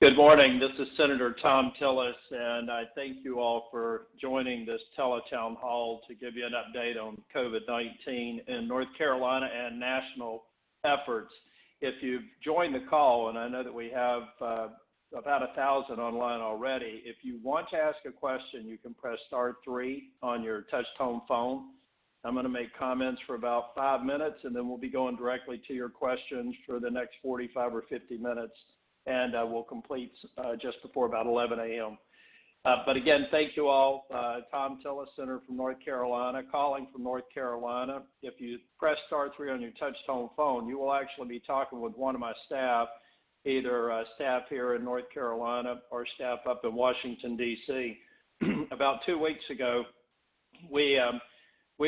Good morning. This is Senator Thom Tillis, and I thank you all for joining this teletown hall to give you an update on COVID-19 in North Carolina and national efforts. If you've joined the call, and I know that we have about 1,000 online already, if you want to ask a question, you can press *3 on your touch-tone phone. I'm going to make comments for about 5 minutes, and then we'll be going directly to your questions for the next 45 or 50 minutes. And we'll complete just before about 11 a.m. But again, thank you all. Thom Tillis, Senator from North Carolina, calling from North Carolina. If you press *3 on your touch-tone phone, you will actually be talking with one of my staff, either staff here in North Carolina or staff up in Washington, D.C. About 2 weeks ago, we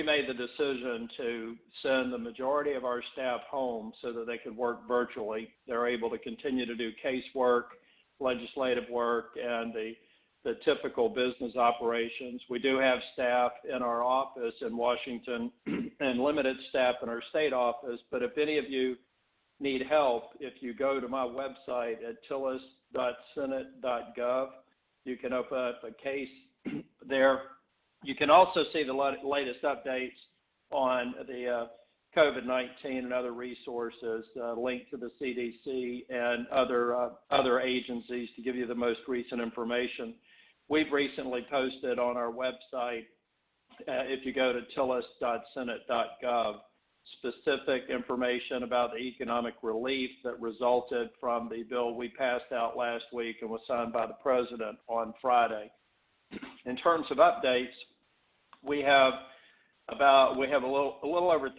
made the decision to send the majority of our staff home so that they could work virtually. They're able to continue to do casework, legislative work, and the typical business operations. We do have staff in our office in Washington and limited staff in our state office, but if any of you need help, if you go to my website at tillis.senate.gov, you can open up a case there. You can also see the latest updates on the COVID-19 and other resources linked to the CDC and other agencies to give you the most recent information. We've recently posted on our website, if you go to tillis.senate.gov, specific information about the economic relief that resulted from the bill we passed out last week and was signed by the President on Friday. In terms of updates, we have a little over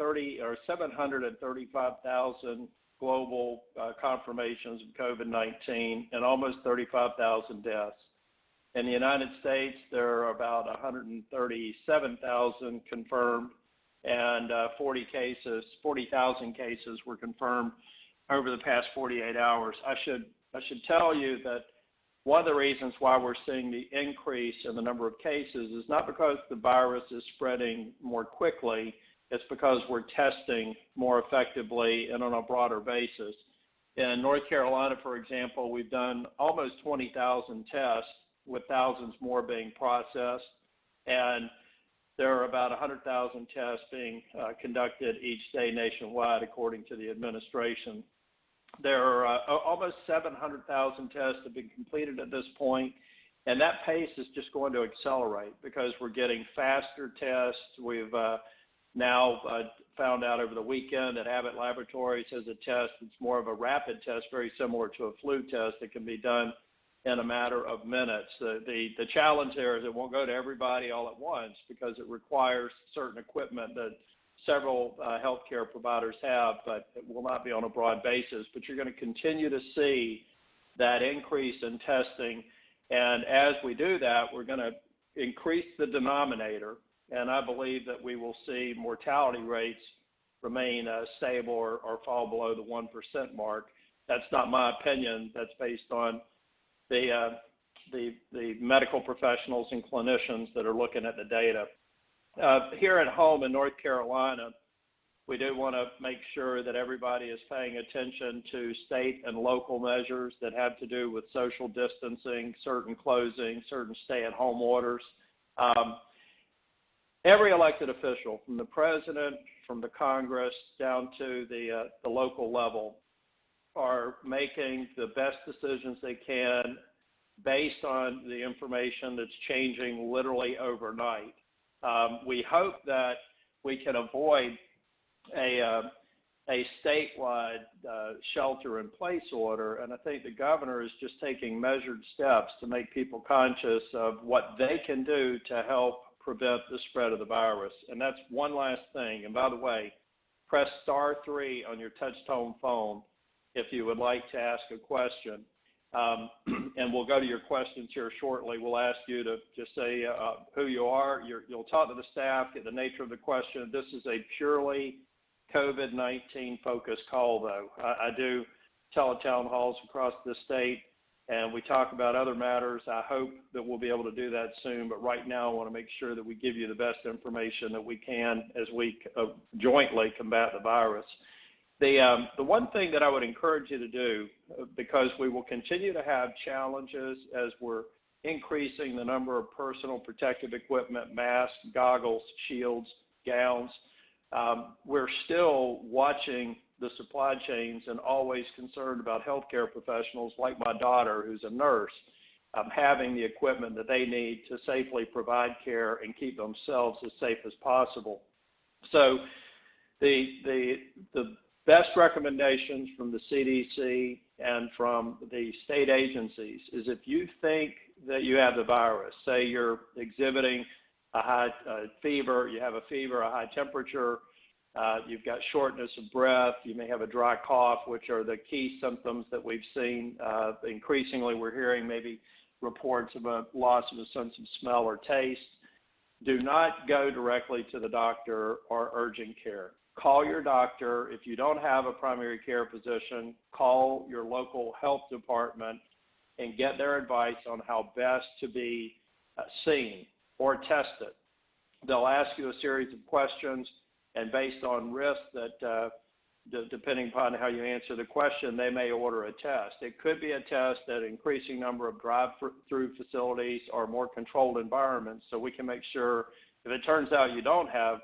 735,000 global confirmations of COVID-19 and almost 35,000 deaths. In the United States, there are about 137,000 confirmed, and 40,000 cases were confirmed over the past 48 hours. I should tell you that one of the reasons why we're seeing the increase in the number of cases is not because the virus is spreading more quickly, it's because we're testing more effectively and on a broader basis. In North Carolina, for example, we've done almost 20,000 tests, with thousands more being processed, and there are about 100,000 tests being conducted each day nationwide, according to the administration. There are almost 700,000 tests have been completed at this point, and that pace is just going to accelerate because we're getting faster tests. We've now found out over the weekend that Abbott Laboratories has a test that's more of a rapid test, very similar to a flu test that can be done in a matter of minutes. The challenge there is it won't go to everybody all at once because it requires certain equipment that several healthcare providers have, but it will not be on a broad basis. But you're going to continue to see that increase in testing, and as we do that, we're going to increase the denominator, and I believe that we will see mortality rates remain stable or fall below the 1% mark. That's not my opinion. That's based on the medical professionals and clinicians that are looking at the data. Here at home in North Carolina, we do want to make sure that everybody is paying attention to state and local measures that have to do with social distancing, certain closing, certain stay-at-home orders. Every elected official, from the president, from the Congress, down to the local level, are making the best decisions they can based on the information that's changing literally overnight. We hope that we can avoid a statewide shelter-in-place order, and I think the governor is just taking measured steps to make people conscious of what they can do to help prevent the spread of the virus. And that's one last thing. And by the way, press *3 on your touch-tone phone if you would like to ask a question. And we'll go to your questions here shortly. We'll ask you to just say who you are. You'll talk to the staff, get the nature of the question. This is a purely COVID-19 focused call, though. I do teletown halls across the state, and we talk about other matters. I hope that we'll be able to do that soon, but right now I want to make sure that we give you the best information that we can as we jointly combat the virus. The one thing that I would encourage you to do, because we will continue to have challenges as we're increasing the number of personal protective equipment, masks, goggles, shields, gowns, we're still watching the supply chains and always concerned about healthcare professionals like my daughter, who's a nurse, having the equipment that they need to safely provide care and keep themselves as safe as possible. So the best recommendations from the CDC and from the state agencies is if you think that you have the virus, say you're exhibiting a high fever, you have a fever, a high temperature, you've got shortness of breath, you may have a dry cough, which are the key symptoms that we've seen. Increasingly, we're hearing maybe reports of a loss of a sense of smell or taste. Do not go directly to the doctor or urgent care. Call your doctor. If you don't have a primary care physician, call your local health department and get their advice on how best to be seen or tested. They'll ask you a series of questions, and based on risk that depending upon how you answer the question, they may order a test. It could be a test at an increasing number of drive-through facilities or more controlled environments, so we can make sure if it turns out you don't have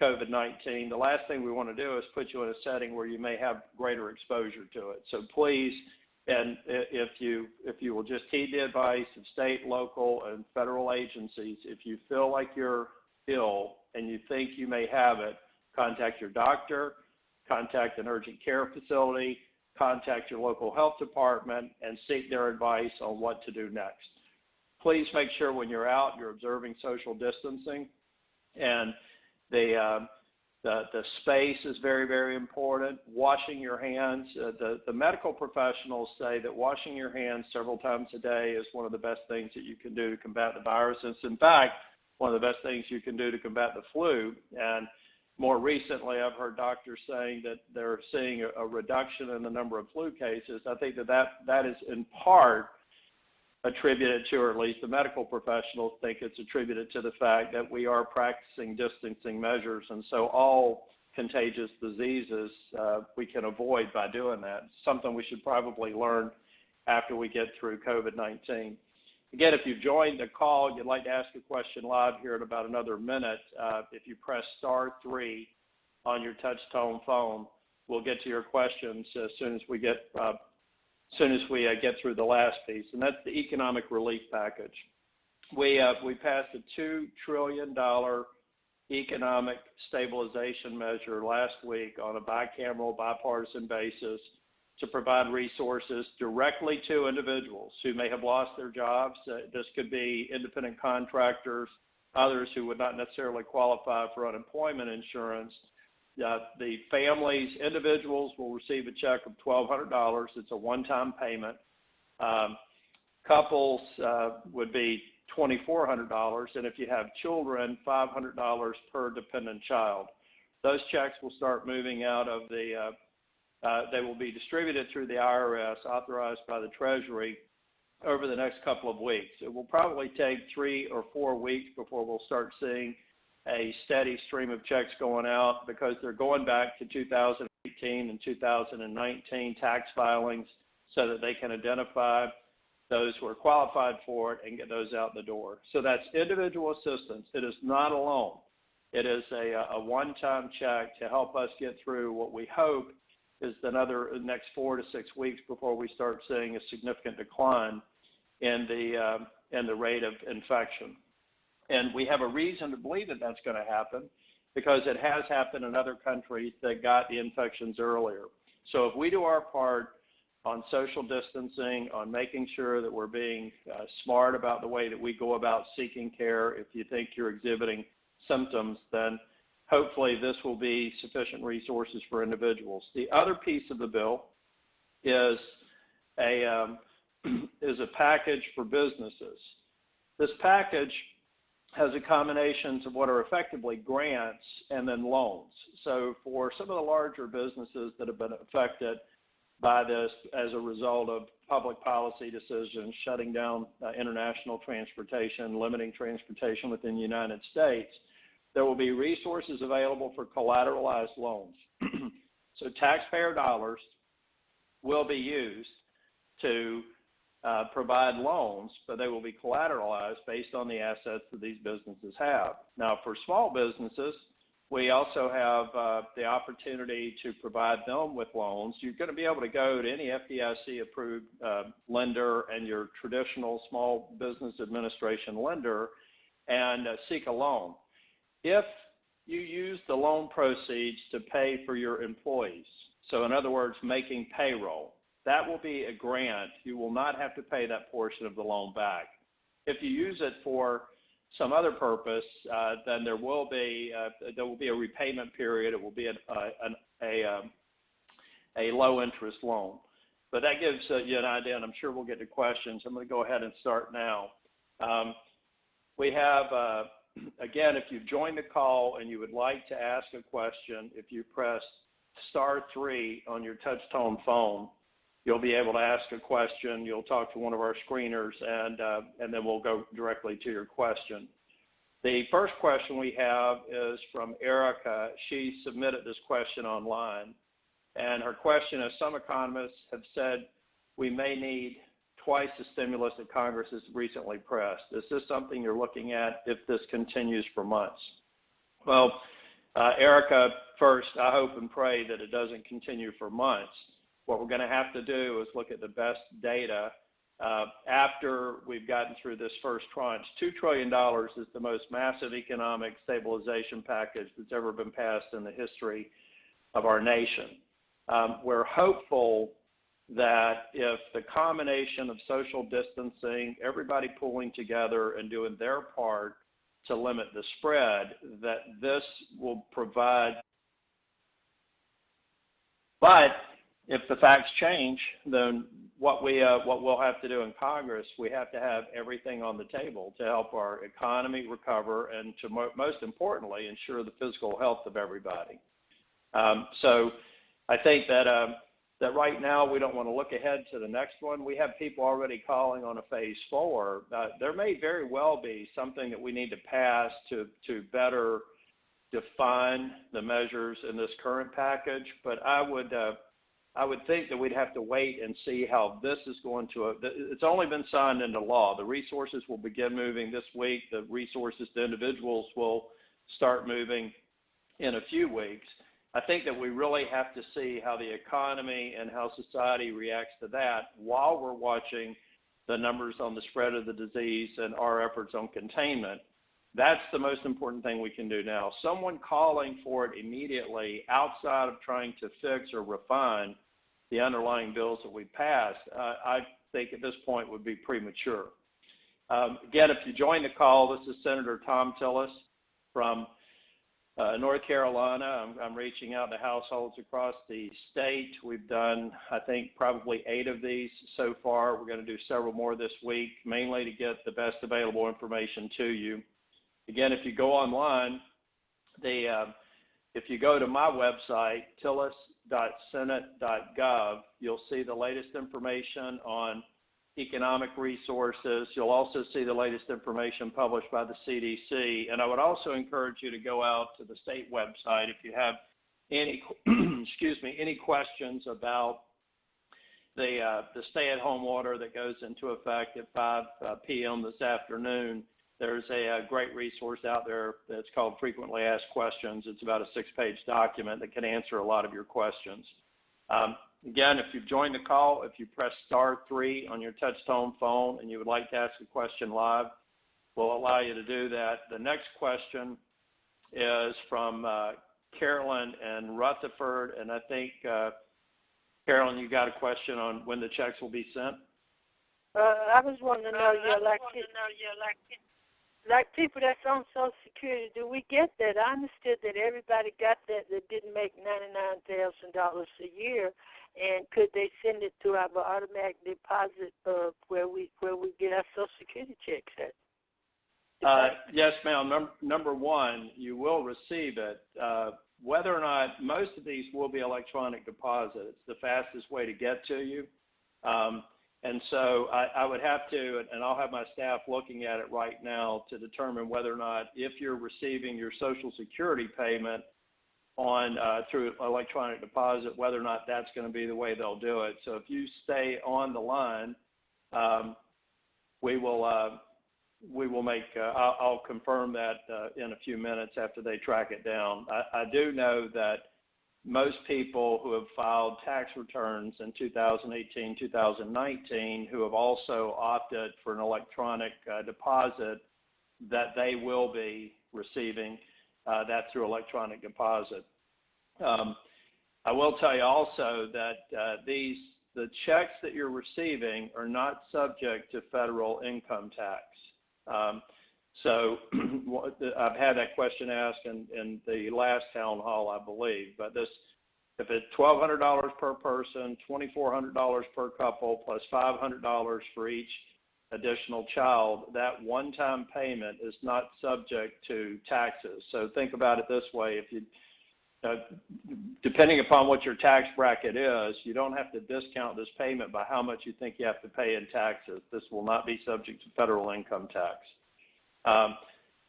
COVID-19, the last thing we want to do is put you in a setting where you may have greater exposure to it. So please, and if you will just heed the advice of state, local, and federal agencies, if you feel like you're ill and you think you may have it, contact your doctor, contact an urgent care facility, contact your local health department, and seek their advice on what to do next. Please make sure when you're out, you're observing social distancing, and the space is very, very important. Washing your hands, the medical professionals say that washing your hands several times a day is one of the best things that you can do to combat the virus. It's in fact one of the best things you can do to combat the flu. And more recently, I've heard doctors saying that they're seeing a reduction in the number of flu cases. I think that is in part attributed to, or at least the medical professionals think it's attributed to the fact that we are practicing distancing measures, and so all contagious diseases we can avoid by doing that. Something we should probably learn after we get through COVID-19. Again, if you've joined the call, you'd like to ask a question live here in about another minute, if you press *3 on your touch-tone phone, we'll get to your questions as soon as we get through the last piece, and that's the economic relief package. We passed a $2 trillion economic stabilization measure last week on a bicameral, bipartisan basis to provide resources directly to individuals who may have lost their jobs. This could be independent contractors, others who would not necessarily qualify for unemployment insurance. The families, individuals will receive a check of $1,200. It's a one-time payment. Couples would be $2,400, and if you have children, $500 per dependent child. Those checks will start moving out of they will be distributed through the IRS, authorized by the Treasury, over the next couple of weeks. It will probably take 3 or 4 weeks before we'll start seeing a steady stream of checks going out, because they're going back to 2018 and 2019 tax filings so that they can identify those who are qualified for it and get those out the door. So that's individual assistance. It is not a loan. It is a one-time check to help us get through what we hope is the next 4 to 6 weeks before we start seeing a significant decline in the rate of infection. And we have a reason to believe that that's going to happen, because it has happened in other countries that got the infections earlier. So if we do our part on social distancing, on making sure that we're being smart about the way that we go about seeking care, if you think you're exhibiting symptoms, then hopefully this will be sufficient resources for individuals. The other piece of the bill is a package for businesses. This package has a combination of what are effectively grants and then loans. So for some of the larger businesses that have been affected by this as a result of public policy decisions, shutting down international transportation, limiting transportation within the United States, there will be resources available for collateralized loans. So taxpayer dollars will be used to provide loans, but they will be collateralized based on the assets that these businesses have. Now, for small businesses, we also have the opportunity to provide them with loans. You're going to be able to go to any FDIC-approved lender and your traditional small business administration lender and seek a loan. If you use the loan proceeds to pay for your employees, so in other words, making payroll, that will be a grant. You will not have to pay that portion of the loan back. If you use it for some other purpose, then there will be a repayment period. It will be a low interest loan. But that gives you an idea, and I'm sure we'll get to questions. I'm going to go ahead and start now. We have, again, if you've joined the call and you would like to ask a question, if you press *3 on your touch-tone phone, you'll be able to ask a question. You'll talk to one of our screeners, and then we'll go directly to your question. The first question we have is from Erica. She submitted this question online, and her question is, some economists have said we may need twice the stimulus that Congress has recently passed. Is this something you're looking at if this continues for months? Well, Erica, first, I hope and pray that it doesn't continue for months. What we're going to have to do is look at the best data after we've gotten through this first tranche. $2 trillion is the most massive economic stabilization package that's ever been passed in the history of our nation. We're hopeful that if the combination of social distancing, everybody pulling together and doing their part to limit the spread, that this will provide. But if the facts change, then what we'll have to do in Congress, we have to have everything on the table to help our economy recover and to most importantly ensure the physical health of everybody. So I think that right now we don't want to look ahead to the next one. We have people already calling on a phase 4. There may very well be something that we need to pass to better define the measures in this current package, but I would think that we'd have to wait and see how this is going to. It's only been signed into law. The resources will begin moving this week. The resources to individuals will start moving in a few weeks. I think that we really have to see how the economy and how society reacts to that while we're watching the numbers on the spread of the disease and our efforts on containment. That's the most important thing we can do now. Someone calling for it immediately outside of trying to fix or refine the underlying bills that we passed, I think at this point would be premature. Again, if you join the call, this is Senator Thom Tillis from North Carolina. I'm reaching out to households across the state. We've done, I think, probably 8 of these so far. We're going to do several more this week, mainly to get the best available information to you. Again, if you go online, if you go to my website, tillis.senate.gov, you'll see the latest information on economic resources. You'll also see the latest information published by the CDC. And I would also encourage you to go out to the state website if you have any, any questions about the stay-at-home order that goes into effect at 5 p.m. this afternoon. There's a great resource out there that's called Frequently Asked Questions. It's about a 6-page document that can answer a lot of your questions. Again, if you've joined the call, if you press *3 on your touch-tone phone and you would like to ask a question live, we'll allow you to do that. The next question is from Carolyn and Rutherford, and I think, Carolyn, you got a question on when the checks will be sent? I was wanting to know, like people that's on Social Security, do we get that? I understood that everybody got that didn't make $99,000 a year, and could they send it to our automatic deposit where we get our Social Security checks at? Yes, ma'am. Number one, you will receive it. Whether or not most of these will be electronic deposit, it's the fastest way to get to you. And so I would have to, and I'll have my staff looking at it right now to determine whether or not if you're receiving your Social Security payment on through electronic deposit, whether or not that's going to be the way they'll do it. So if you stay on the line, we will make. I'll confirm that in a few minutes after they track it down. I do know that most people who have filed tax returns in 2018, 2019, who have also opted for an electronic deposit, that they will be receiving that through electronic deposit. I will tell you also that the checks that you're receiving are not subject to federal income tax. So I've had that question asked in the last town hall, I believe. But if it's $1,200 per person, $2,400 per couple, plus $500 for each additional child, that one-time payment is not subject to taxes. So think about it this way: if you depending upon what your tax bracket is, you don't have to discount this payment by how much you think you have to pay in taxes. This will not be subject to federal income tax.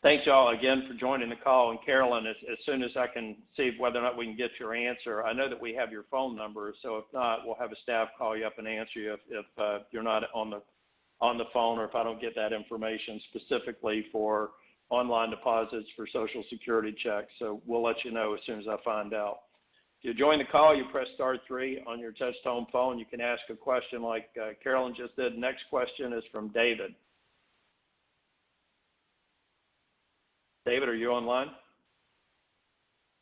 Thanks, y'all, again, for joining the call. And Carolyn, as soon as I can see whether or not we can get your answer, I know that we have your phone number, so if not, we'll have a staff call you up and answer you if you're not on the phone, or if I don't get that information specifically for online deposits for Social Security checks. So we'll let you know as soon as I find out. If you join the call, you press *3 on your touch-tone phone. You can ask a question like Carolyn just did. Next question is from David. David, are you online?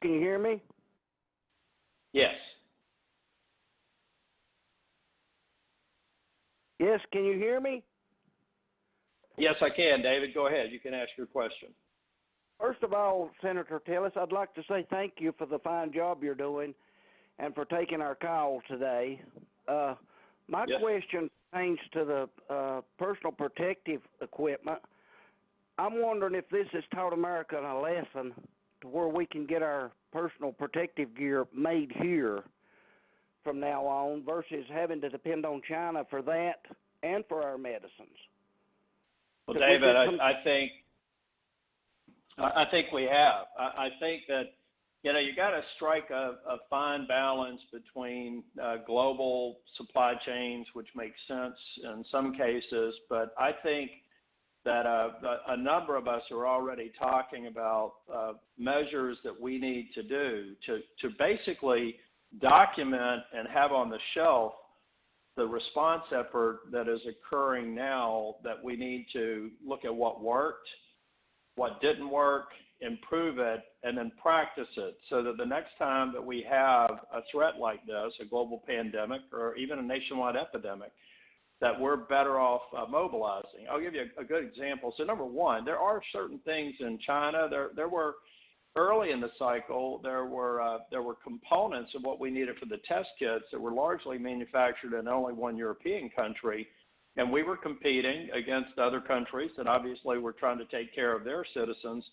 Can you hear me? Yes. Yes, can you hear me? Yes, I can, David. Go ahead. You can ask your question. First of all, Senator Tillis, I'd like to say thank you for the fine job you're doing and for taking our call today. My question pertains to the personal protective equipment. I'm wondering if this has taught America a lesson to where we can get our personal protective gear made here from now on versus having to depend on China for that and for our medicines. Well, David, I think we have. I think that, you got to strike a fine balance between global supply chains, which makes sense in some cases, but I think that a number of us are already talking about measures that we need to do to basically document and have on the shelf the response effort that is occurring now, that we need to look at what worked, what didn't work, improve it, and then practice it, so that the next time that we have a threat like this, a global pandemic or even a nationwide epidemic, that we're better off mobilizing. I'll give you a good example. So number one, there are certain things in China. There were early in the cycle, there were components of what we needed for the test kits that were largely manufactured in only one European country, and we were competing against other countries that obviously were trying to take care of their citizens.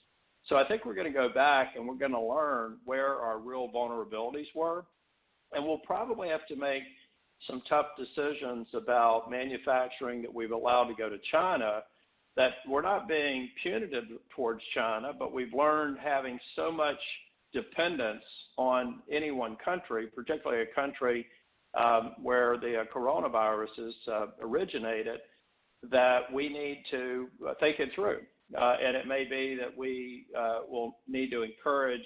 So I think we're going to go back and we're going to learn where our real vulnerabilities were, and we'll probably have to make some tough decisions about manufacturing that we've allowed to go to China, that we're not being punitive towards China, but we've learned, having so much dependence on any one country, particularly a country where the coronavirus has originated, that we need to think it through. And it may be that we will need to encourage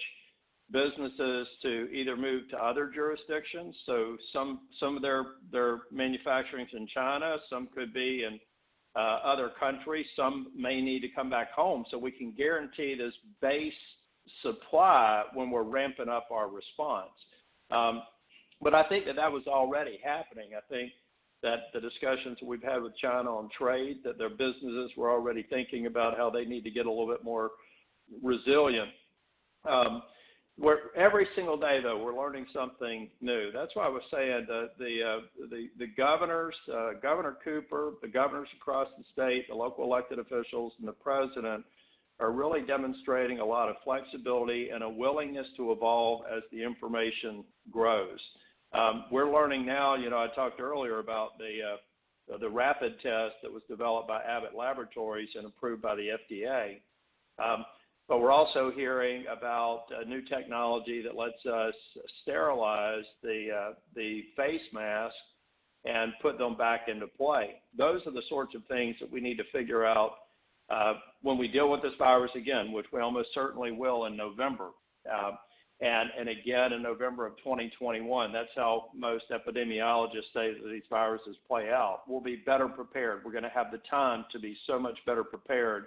businesses to either move to other jurisdictions. So some of their manufacturing's in China, some could be in other countries, some may need to come back home, so we can guarantee this base supply when we're ramping up our response. But I think that was already happening. I think that the discussions we've had with China on trade, that their businesses were already thinking about how they need to get a little bit more resilient. Every single day, though, we're learning something new. That's why I was saying that the governors, Governor Cooper, the governors across the state, the local elected officials, and the president are really demonstrating a lot of flexibility and a willingness to evolve as the information grows. We're learning now. I talked earlier about the rapid test that was developed by Abbott Laboratories and approved by the FDA. but we're also hearing about new technology that lets us sterilize the face mask and put them back into play. Those are the sorts of things that we need to figure out when we deal with this virus again, which we almost certainly will in November. And again in November of 2021. That's how most epidemiologists say that these viruses play out. We'll be better prepared. We're going to have the time to be so much better prepared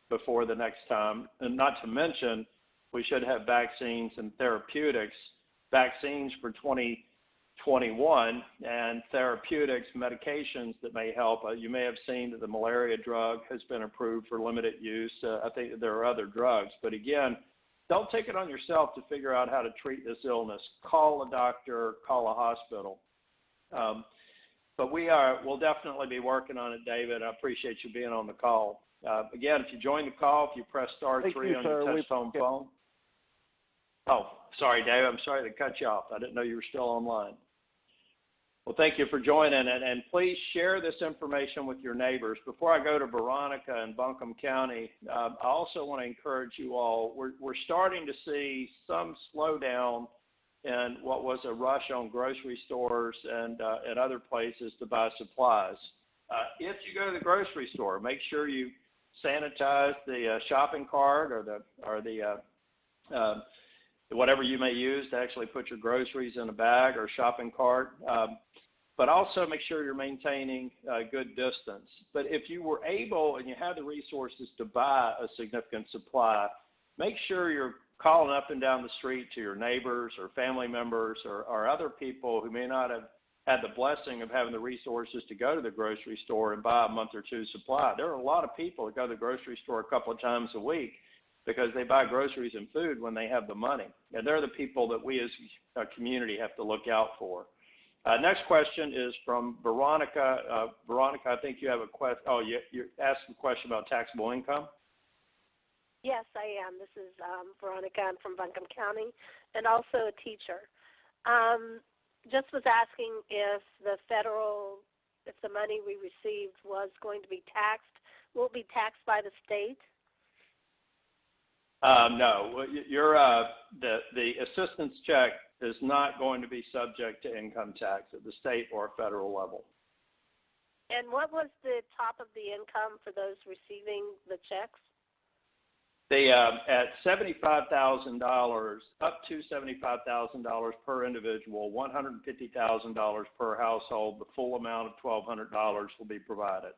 before the next time. And not to mention, we should have vaccines and therapeutics, vaccines for 2021 and therapeutics, medications that may help. You may have seen that the malaria drug has been approved for limited use. I think that there are other drugs. But again, don't take it on yourself to figure out how to treat this illness. Call a doctor, call a hospital. But we'll definitely be working on it, David. I appreciate you being on the call. Again, if you join the call, if you press star 3 on your touch-tone phone. Oh, sorry, David. I'm sorry to cut you off. I didn't know you were still online. Well, thank you for joining, and please share this information with your neighbors. Before I go to Veronica in Buncombe County, I also want to encourage you all. We're starting to see some slowdown in what was a rush on grocery stores and other places to buy supplies. If you go to the grocery store, make sure you sanitize the shopping cart or the whatever you may use to actually put your groceries in a bag or shopping cart. But also make sure you're maintaining a good distance. But if you were able and you have the resources to buy a significant supply, make sure you're calling up and down the street to your neighbors or family members or other people who may not have had the blessing of having the resources to go to the grocery store and buy a month or two supply. There are a lot of people that go to the grocery store a couple of times a week because they buy groceries and food when they have the money. And they're the people that we as a community have to look out for. Next question is from Veronica. Veronica, I think you have a question. Oh, you're asking a question about taxable income? Yes, I am. This is Veronica. I'm from Buncombe County and also a teacher. Just was asking if the money we received was going to be taxed. Will it be taxed by the state? No. The assistance check is not going to be subject to income tax at the state or federal level. And what was the top of the income for those receiving the checks? At $75,000, up to $75,000 per individual, $150,000 per household, the full amount of $1,200 will be provided.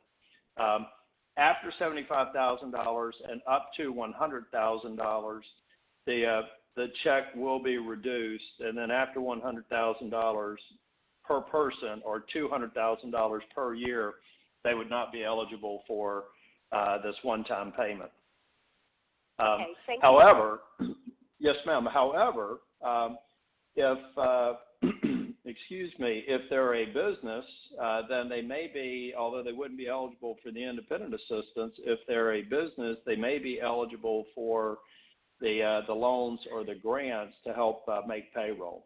After $75,000 and up to $100,000, the check will be reduced, and then after $100,000 per person or $200,000 per year, they would not be eligible for this one-time payment. Okay, thank however, you. Yes, ma'am. However, if if they're a business, then they may be, although they wouldn't be eligible for the independent assistance, if they're a business, they may be eligible for the loans or the grants to help make payroll.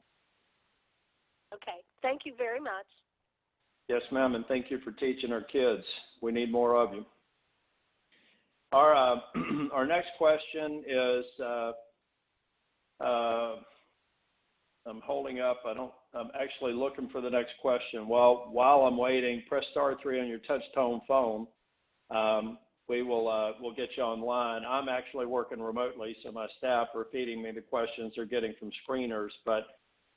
Okay, thank you very much. Yes, ma'am, and thank you for teaching our kids. We need more of you. Our next question is, I'm holding up. I'm actually looking for the next question. While I'm waiting, press star 3 on your touch-tone phone. We'll get you online. I'm actually working remotely, so my staff are feeding me the questions they're getting from screeners. But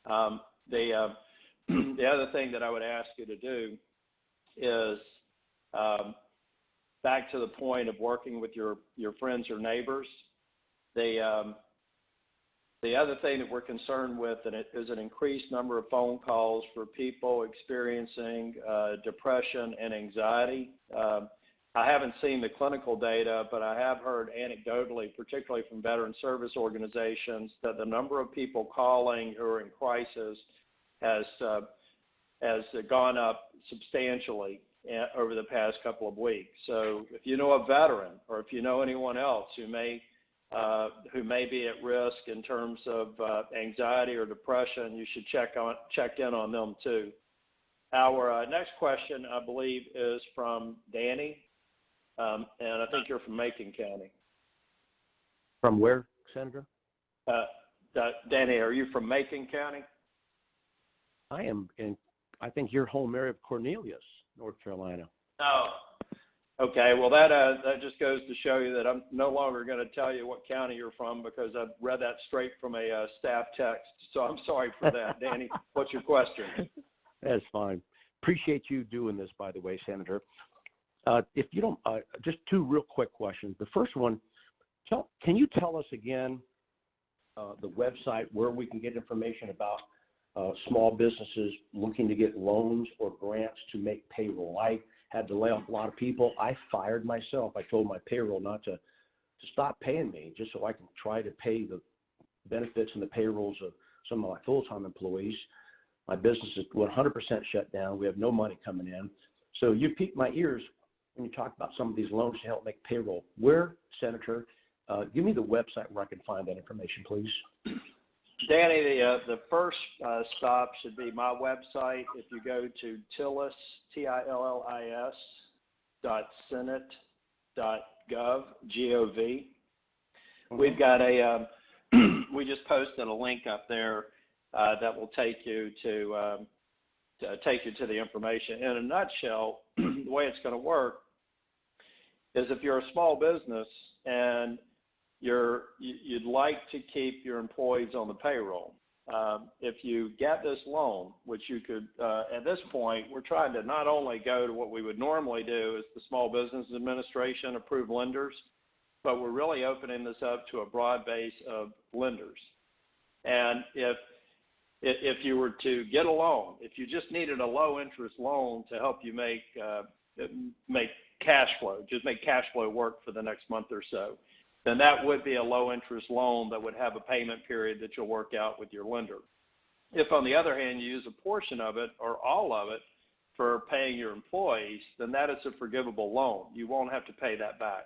the other thing that I would ask you to do is back to the point of working with your friends or neighbors. The other thing that we're concerned with is an increased number of phone calls for people experiencing depression and anxiety. I haven't seen the clinical data, but I have heard anecdotally, particularly from veteran service organizations, that the number of people calling who are in crisis has gone up substantially over the past couple of weeks. So if you know a veteran or if you know anyone else who may be at risk in terms of anxiety or depression, you should check in on them too. Our next question, I believe, is from Danny, and I think you're from Macon County. From where, Senator? Danny, are you from Macon County? I am in, I think, your home area of Cornelius, North Carolina. Oh, okay. Well, that just goes to show you that I'm no longer going to tell you what county you're from because I've read that straight from a staff text. So I'm sorry for that. Danny, what's your question? That's fine. Appreciate you doing this, by the way, Senator. If you don't, just two real quick questions. The first one, can you tell us again the website where we can get information about small businesses looking to get loans or grants to make payroll? I had to lay off a lot of people. I fired myself. I told my payroll not to stop paying me just so I can try to pay the benefits and the payrolls of some of my full-time employees. My business is 100% shut down. We have no money coming in. So you piqued my ears when you talk about some of these loans to help make payroll. Where, Senator, give me the website where I can find that information, please. Danny, the first stop should be my website. If you go to Tillis, Tillis, .senate.gov, G-O-V. We've got we just posted a link up there that will take you to the information. In a nutshell, the way it's going to work is if you're a small business and you'd like to keep your employees on the payroll. If you get this loan, which you could, at this point, we're trying to not only go to what we would normally do as the Small Business Administration approved lenders, but we're really opening this up to a broad base of lenders. And if you were to get a loan, if you just needed a low interest loan to help you make cash flow, just make cash flow work for the next month or so, then that would be a low interest loan that would have a payment period that you'll work out with your lender. If, on the other hand, you use a portion of it or all of it for paying your employees, then that is a forgivable loan. You won't have to pay that back.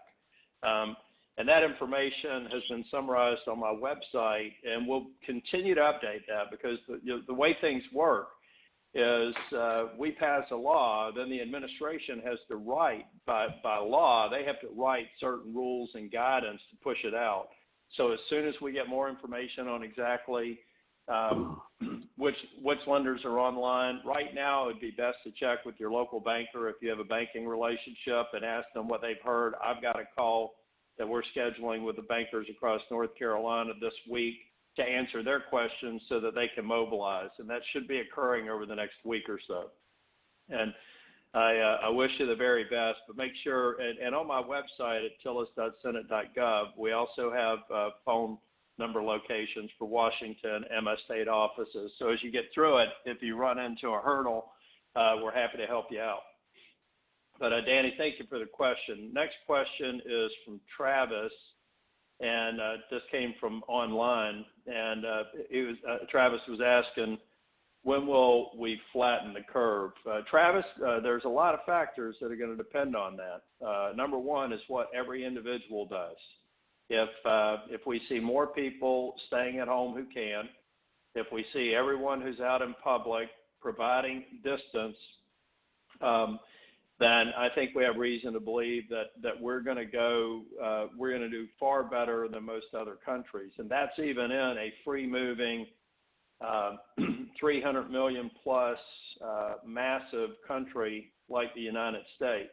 And that information has been summarized on my website, and we'll continue to update that because the way things work is we pass a law, then the administration has to write, by law, they have to write certain rules and guidance to push it out. So as soon as we get more information on exactly which lenders are online, right now it would be best to check with your local banker if you have a banking relationship and ask them what they've heard. I've got a call that we're scheduling with the bankers across North Carolina this week to answer their questions so that they can mobilize. And that should be occurring over the next week or so. And I wish you the very best, but make sure, and on my website at tillis.senate.gov, we also have phone number locations for Washington, MS state offices. So as you get through it, if you run into a hurdle, we're happy to help you out. But Danny, thank you for the question. Next question is from Travis, and this came from online. And Travis was asking, when will we flatten the curve? Travis, there's a lot of factors that are going to depend on that. Number one is what every individual does. If we see more people staying at home who can, if we see everyone who's out in public providing distance, then I think we have reason to believe that we're going to do far better than most other countries. And that's even in a free-moving, 300 million plus massive country like the United States.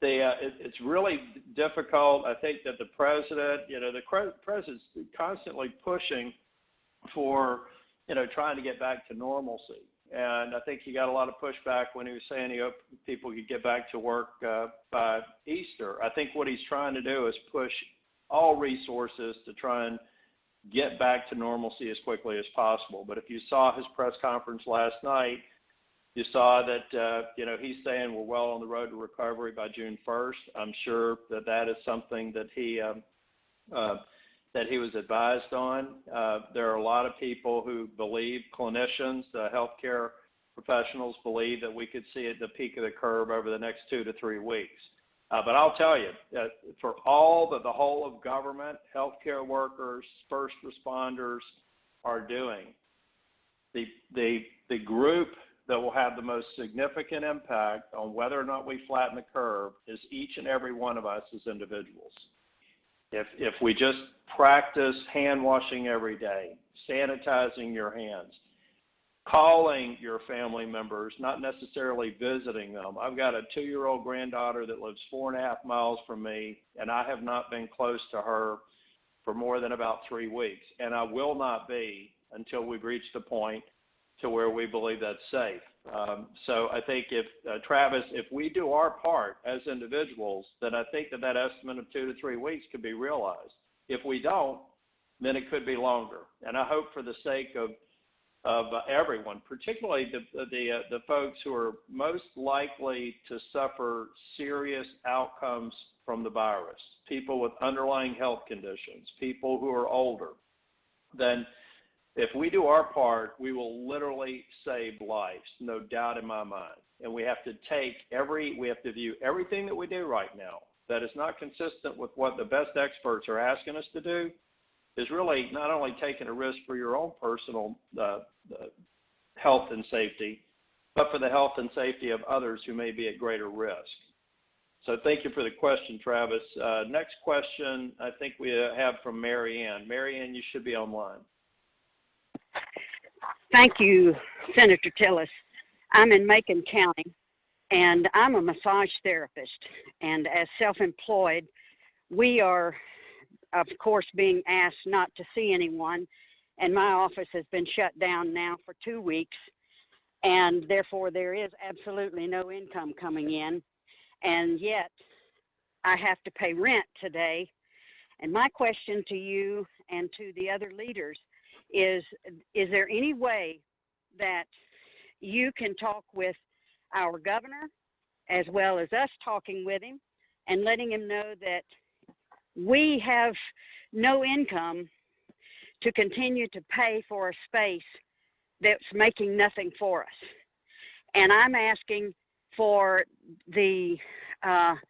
It's really difficult. I think that the president, the president's constantly pushing for, trying to get back to normalcy. And I think he got a lot of pushback when he was saying he hoped people could get back to work by Easter. I think what he's trying to do is push all resources to try and get back to normalcy as quickly as possible. But if you saw his press conference last night, you saw that, he's saying we're well on the road to recovery by June 1st. I'm sure that is something that he was advised on. There are a lot of people who believe, clinicians, healthcare professionals believe that we could see at the peak of the curve over the next 2 to 3 weeks. But I'll tell you, for all that the whole of government, healthcare workers, first responders are doing, the group that will have the most significant impact on whether or not we flatten the curve is each and every one of us as individuals. If we just practice hand washing every day, sanitizing your hands, calling your family members, not necessarily visiting them. I've got a 2-year-old granddaughter that lives 4.5 miles from me, and I have not been close to her for more than about 3 weeks, and I will not be until we've reached a point to where we believe that's safe. So I think if, Travis, if we do our part as individuals, then I think that estimate of 2 to 3 weeks could be realized. If we don't, then it could be longer. And I hope for the sake of everyone, particularly the folks who are most likely to suffer serious outcomes from the virus, people with underlying health conditions, people who are older, then if we do our part, we will literally save lives, no doubt in my mind. And we have to view everything that we do right now that is not consistent with what the best experts are asking us to do, is really not only taking a risk for your own personal health and safety, but for the health and safety of others who may be at greater risk. So thank you for the question, Travis. Next question I think we have from Mary Ann. Mary Ann, you should be online. Thank you, Senator Tillis. I'm in Macon County, and I'm a massage therapist. And as self-employed, we are, of course, being asked not to see anyone. And my office has been shut down now for 2 weeks. And therefore, there is absolutely no income coming in. And yet, I have to pay rent today. And my question to you and to the other leaders is there any way that you can talk with our governor as well as us talking with him and letting him know that we have no income to continue to pay for a space that's making nothing for us? And I'm asking for the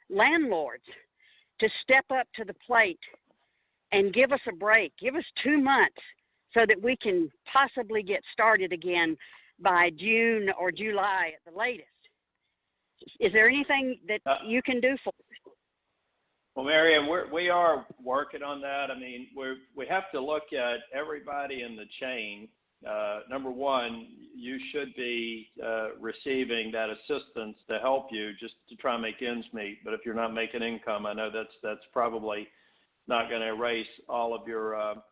landlords to step up to the plate and give us a break, give us 2 months so that we can possibly get started again by June or July at the latest. Is there anything that you can do for us? Well, Mariam, we are working on that. I mean, we have to look at everybody in the chain. Number one, you should be receiving that assistance to help you just to try and make ends meet. But if you're not making income, I know that's probably not going to erase all of your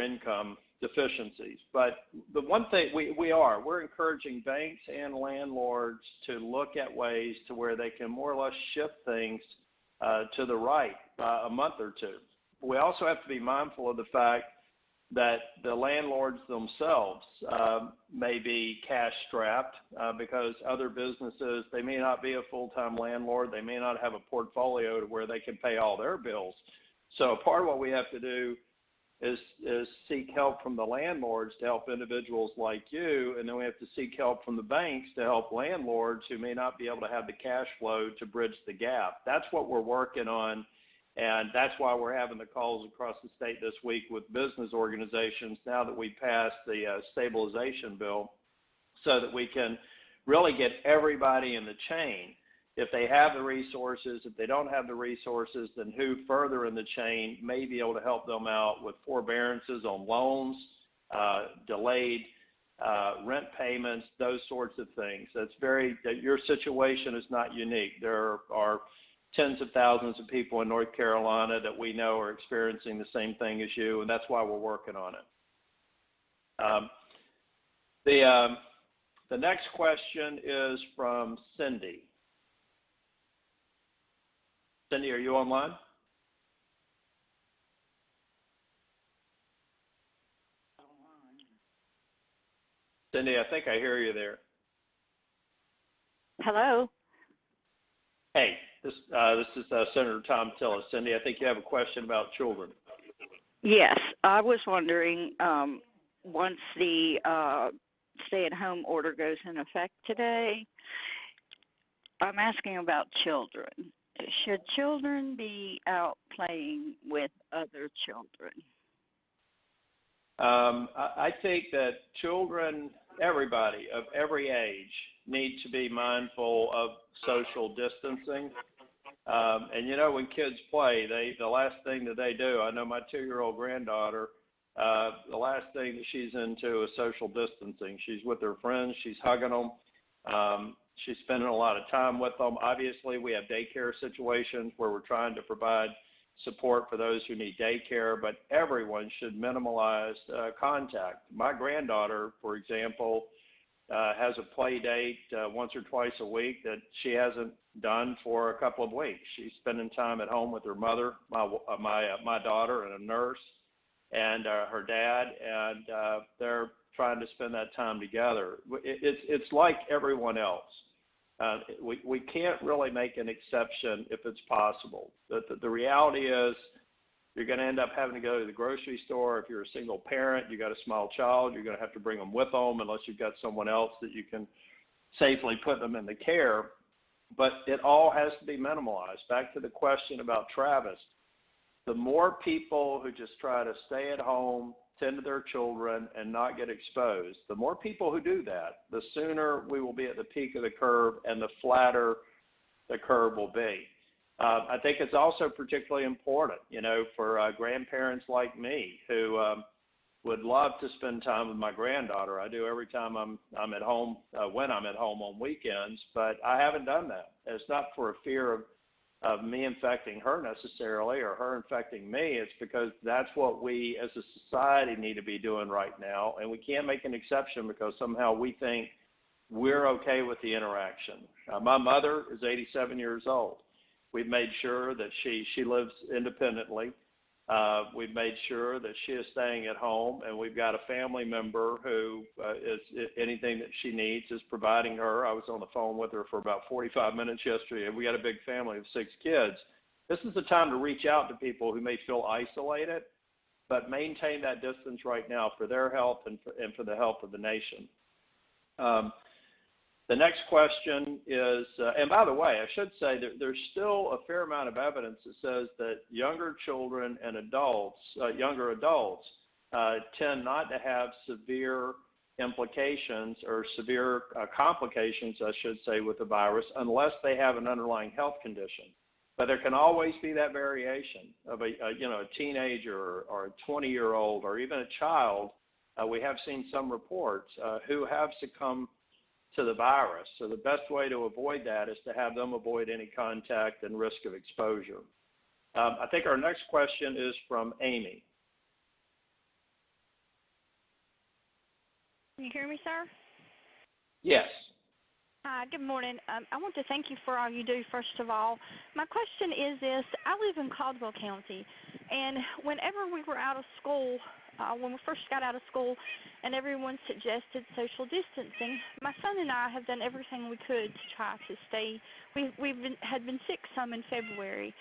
income deficiencies. But the one thing we're encouraging banks and landlords to look at ways to where they can more or less shift things to the right a month or two. We also have to be mindful of the fact that the landlords themselves may be cash strapped because other businesses, they may not be a full-time landlord. They may not have a portfolio to where they can pay all their bills. So part of what we have to do is seek help from the landlords to help individuals like you, and then we have to seek help from the banks to help landlords who may not be able to have the cash flow to bridge the gap. That's what we're working on, and that's why we're having the calls across the state this week with business organizations now that we passed the stabilization bill, so that we can really get everybody in the chain. If they have the resources, if they don't have the resources, then who further in the chain may be able to help them out with forbearances on loans, delayed rent payments, those sorts of things. Your situation is not unique. There are tens of thousands of people in North Carolina that we know are experiencing the same thing as you, and that's why we're working on it. The next question is from Cindy. Cindy, are you online? Cindy, I think I hear you there. Hello. Hey, this is Senator Thom Tillis. Cindy, I think you have a question about children. Yes, I was wondering, once the stay-at-home order goes in effect today, I'm asking about children. Should children be out playing with other children? I think that children, everybody of every age, need to be mindful of social distancing. And you know, when kids play, the last thing that they do, I know my 2-year-old granddaughter, the last thing that she's into is social distancing. She's with her friends, she's hugging them, she's spending a lot of time with them. Obviously, we have daycare situations where we're trying to provide support for those who need daycare, but everyone should minimize contact. My granddaughter, for example, has a play date once or twice a week that she hasn't done for a couple of weeks. She's spending time at home with her mother, my daughter, and a nurse, and her dad, and they're trying to spend that time together. It's like everyone else. We can't really make an exception if it's possible. The reality is you're going to end up having to go to the grocery store. If you're a single parent, you got a small child, you're going to have to bring them with them unless you've got someone else that you can safely put them in the care. But it all has to be minimalized. Back to the question about Travis, the more people who just try to stay at home, tend to their children, and not get exposed, the more people who do that, the sooner we will be at the peak of the curve and the flatter the curve will be. I think it's also particularly important, you know, for grandparents like me who would love to spend time with my granddaughter. I do every time I'm at home, when I'm at home on weekends, but I haven't done that. It's not for a fear of me infecting her necessarily or her infecting me. It's because that's what we as a society need to be doing right now, and we can't make an exception because somehow we think we're okay with the interaction. My mother is 87 years old. We've made sure that she lives independently. We've made sure that she is staying at home, and we've got a family member who is anything that she needs is providing her. I was on the phone with her for about 45 minutes yesterday, and we got a big family of 6 kids. This is the time to reach out to people who may feel isolated, but maintain that distance right now for their health and for the health of the nation. The next question is, and by the way, I should say that there's still a fair amount of evidence that says that younger children and adults, younger adults, tend not to have severe implications or severe complications, I should say, with the virus unless they have an underlying health condition. But there can always be that variation of a teenager or a 20-year-old or even a child. We have seen some reports who have succumbed to the virus. So the best way to avoid that is to have them avoid any contact and risk of exposure. I think our next question is from Amy. Can you hear me, sir? Yes. Hi, good morning. I want to thank you for all you do, first of all. My question is this. I live in Caldwell County, and whenever we were out of school, when we first got out of school and everyone suggested social distancing, my son and I have done everything we could to try to stay. Had been sick some in February,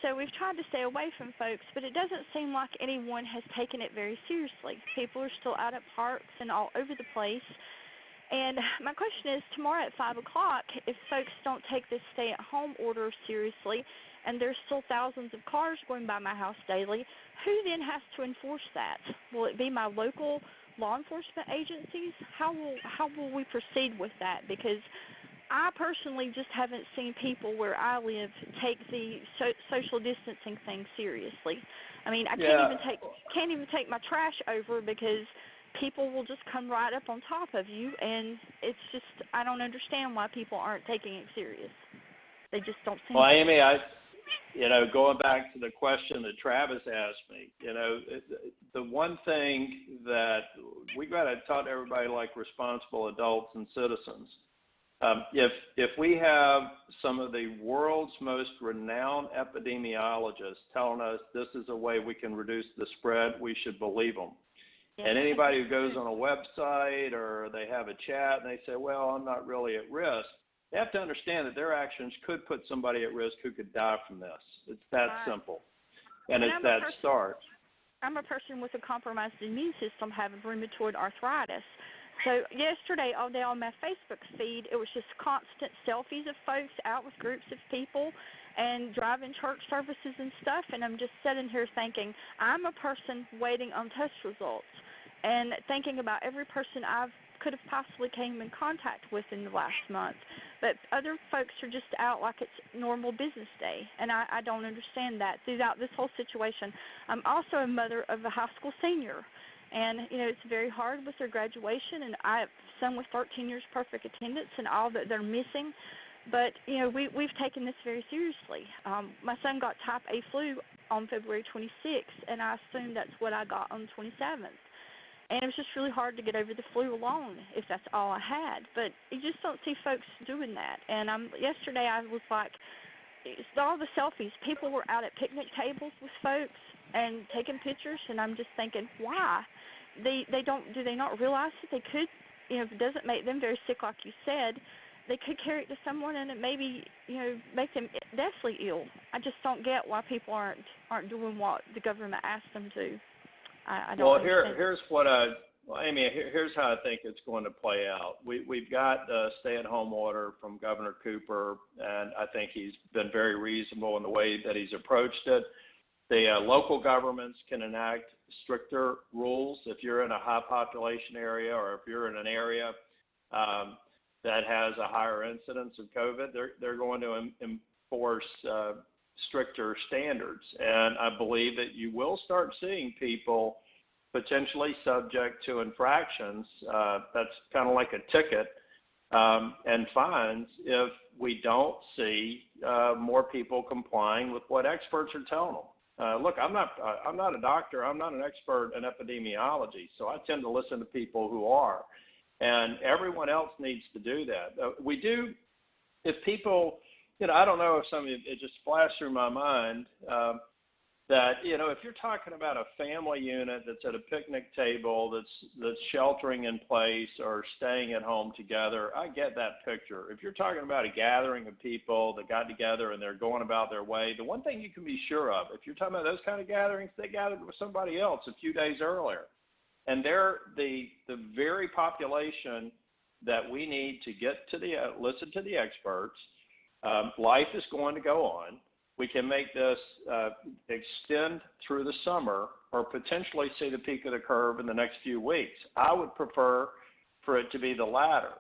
so we've tried to stay away from folks, but it doesn't seem like anyone has taken it very seriously. People are still out at parks and all over the place. And my question is, tomorrow at 5 o'clock, if folks don't take this stay-at-home order seriously, and there's still thousands of cars going by my house daily, who then has to enforce that? Will it be my local law enforcement agencies? How will we proceed with that? Because I personally just haven't seen people where I live take the social distancing thing seriously. I mean, I can't even take my trash over because people will just come right up on top of you, and it's just, I don't understand why people aren't taking it serious. They just don't seem to. Well, Amy, going back to the question that Travis asked me, the one thing that we've got to talk to everybody like responsible adults and citizens. If we have some of the world's most renowned epidemiologists telling us this is a way we can reduce the spread, we should believe them. And anybody who goes on a website or they have a chat and they say, well, I'm not really at risk, they have to understand that their actions could put somebody at risk who could die from this. It's that simple. And it's that start. I'm a person with a compromised immune system having rheumatoid arthritis. So yesterday, all day on my Facebook feed, it was just constant selfies of folks out with groups of people and driving church services and stuff. And I'm just sitting here thinking, I'm a person waiting on test results and thinking about every person I've could have possibly came in contact with in the last month. But other folks are just out like it's normal business day, and I don't understand that throughout this whole situation. I'm also a mother of a high school senior, and, it's very hard with their graduation, and I have some with 13 years perfect attendance and all that they're missing. But, we've taken this very seriously. My son got type A flu on February 26th, and I assumed that's what I got on the 27th. And it was just really hard to get over the flu alone if that's all I had. But you just don't see folks doing that. And yesterday I was like, it's all the selfies. People were out at picnic tables with folks and taking pictures, and I'm just thinking, why? Do they not realize that they could, if it doesn't make them very sick like you said, they could carry it to someone and it maybe, make them deathly ill. I just don't get why people aren't doing what the government asked them to. I don't understand. Here's what Amy, here's how I think it's going to play out. We've got a stay-at-home order from Governor Cooper, and I think he's been very reasonable in the way that he's approached it. The local governments can enact stricter rules if you're in a high population area or if you're in an area that has a higher incidence of COVID. They're going to enforce stricter standards, and I believe that you will start seeing people potentially subject to infractions. That's kind of like a ticket and fines if we don't see more people complying with what experts are telling them. Look, I'm not a doctor. I'm not an expert in epidemiology, so I tend to listen to people who are, and everyone else needs to do that. We do, if people. I don't know if some of you, it just flashed through my mind that, if you're talking about a family unit that's at a picnic table that's sheltering in place or staying at home together, I get that picture. If you're talking about a gathering of people that got together and they're going about their way, the one thing you can be sure of, if you're talking about those kind of gatherings, they gathered with somebody else a few days earlier. And they're the very population that we need to get to listen to the experts. Life is going to go on. We can make this extend through the summer or potentially see the peak of the curve in the next few weeks. I would prefer for it to be the latter.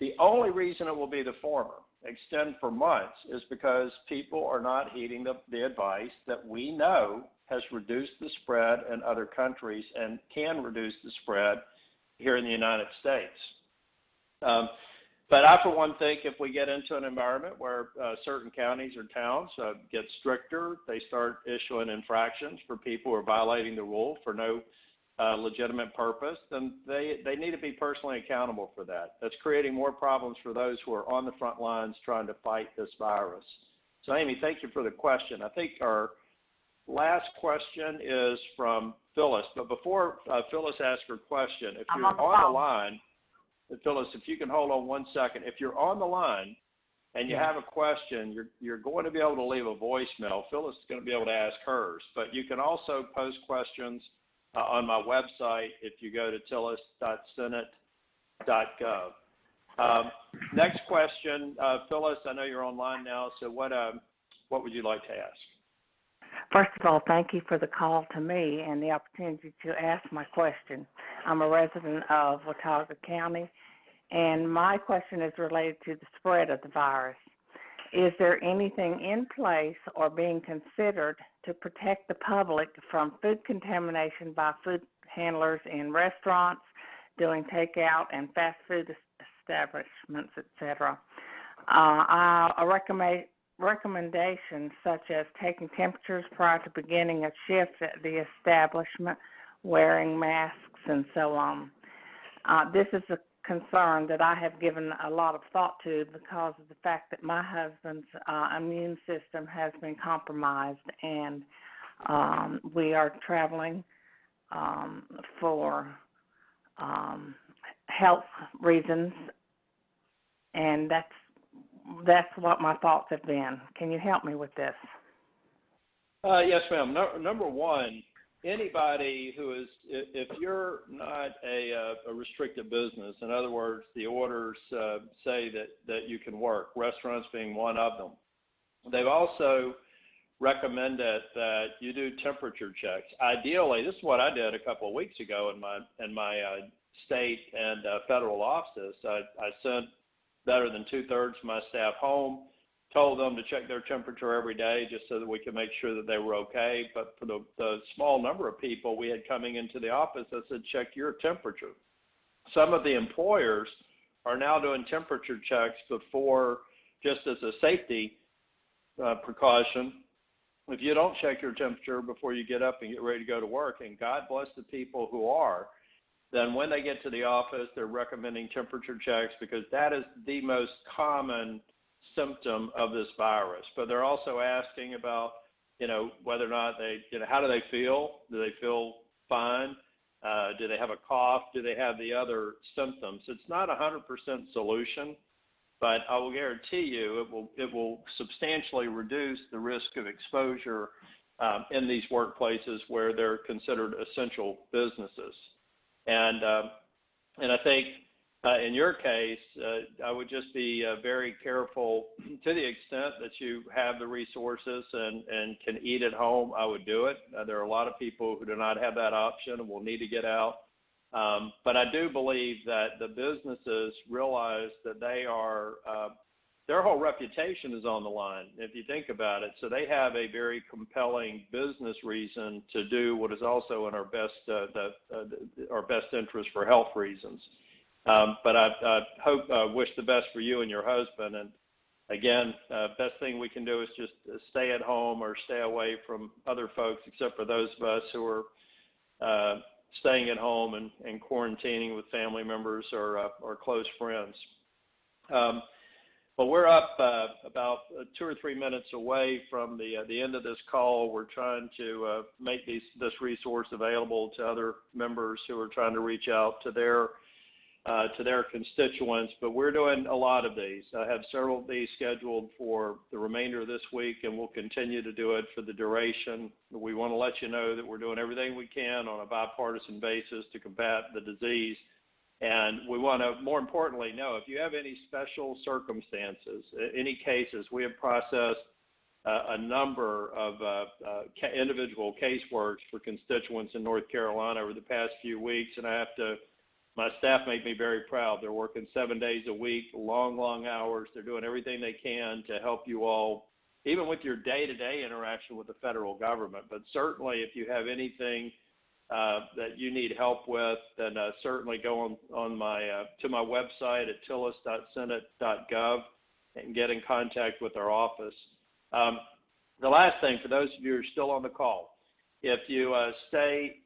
The only reason it will be the former, extend for months, is because people are not heeding the advice that we know has reduced the spread in other countries and can reduce the spread here in the United States. But I, for one, think if we get into an environment where certain counties or towns get stricter, they start issuing infractions for people who are violating the rule for no legitimate purpose, then they need to be personally accountable for that. That's creating more problems for those who are on the front lines trying to fight this virus. So, Amy, thank you for the question. I think our last question is from Phyllis. But before Phyllis asks her question, if you're on the line, Phyllis, if you can hold on 1 second. If you're on the line and you have a question, you're going to be able to leave a voicemail. Phyllis is going to be able to ask hers. But you can also post questions on my website if you go to tillis.senate.gov. Next question, Phyllis, I know you're online now, so what would you like to ask? First of all, thank you for the call to me and the opportunity to ask my question. I'm a resident of Watauga County, and my question is related to the spread of the virus. Is there anything in place or being considered to protect the public from food contamination by food handlers in restaurants, doing takeout and fast food establishments, etc.? Recommendations such as taking temperatures prior to beginning a shift at the establishment, wearing masks, and so on. This is a concern that I have given a lot of thought to because of the fact that my husband's immune system has been compromised, and we are traveling for health reasons, and that's what my thoughts have been. Can you help me with this? Yes, ma'am. Number one, anybody who is, if you're not a restricted business, in other words, the orders say that you can work, restaurants being one of them. They've also recommended that you do temperature checks. Ideally, this is what I did a couple of weeks ago in my state and federal offices. I sent better than 2/3 of my staff home, told them to check their temperature every day just so that we could make sure that they were okay. But for the small number of people we had coming into the office, I said, check your temperature. Some of the employers are now doing temperature checks before, just as a safety precaution. If you don't check your temperature before you get up and get ready to go to work, and God bless the people who are, then when they get to the office, they're recommending temperature checks because that is the most common symptom of this virus. But they're also asking about, whether or not they, how do they feel? Do they feel fine? Do they have a cough? Do they have the other symptoms? It's not a 100% solution, but I will guarantee you it will substantially reduce the risk of exposure in these workplaces where they're considered essential businesses. And I think in your case, I would just be very careful to the extent that you have the resources and can eat at home. I would do it. There are a lot of people who do not have that option and will need to get out. But I do believe that the businesses realize that they are their whole reputation is on the line, if you think about it. So they have a very compelling business reason to do what is also in our best interest for health reasons. But I wish the best for you and your husband. And again, best thing we can do is just stay at home or stay away from other folks, except for those of us who are staying at home and quarantining with family members or close friends. But we're up about 2 or 3 minutes away from the end of this call. We're trying to make this resource available to other members who are trying to reach out to their constituents. But we're doing a lot of these. I have several of these scheduled for the remainder of this week, and we'll continue to do it for the duration. We want to let you know that we're doing everything we can on a bipartisan basis to combat the disease. And we want to, more importantly, know if you have any special circumstances, any cases. We have processed a number of individual caseworks for constituents in North Carolina over the past few weeks, and my staff make me very proud. They're working 7 days a week, long hours. They're doing everything they can to help you all, even with your day-to-day interaction with the federal government. But certainly if you have anything that you need help with, then certainly go on to my website at tillis.senate.gov and get in contact with our office. The last thing, for those of you who are still on the call, if you stay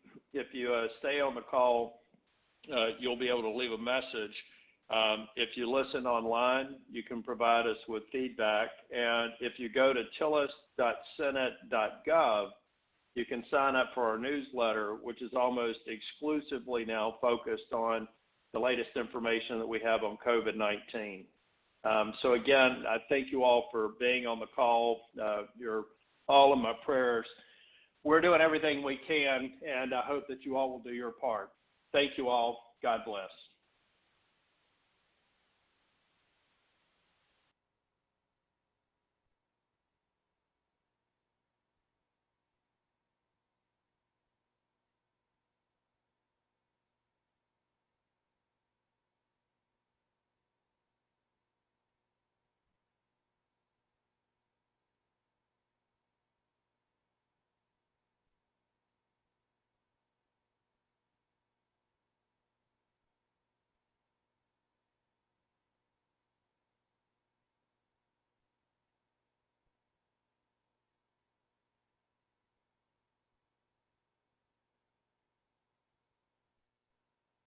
on the call, you'll be able to leave a message. If you listen online, you can provide us with feedback. And if you go to tillis.senate.gov, you can sign up for our newsletter, which is almost exclusively now focused on the latest information that we have on COVID-19. So again, I thank you all for being on the call. You're all in my prayers. We're doing everything we can, and I hope that you all will do your part. Thank you all. God bless.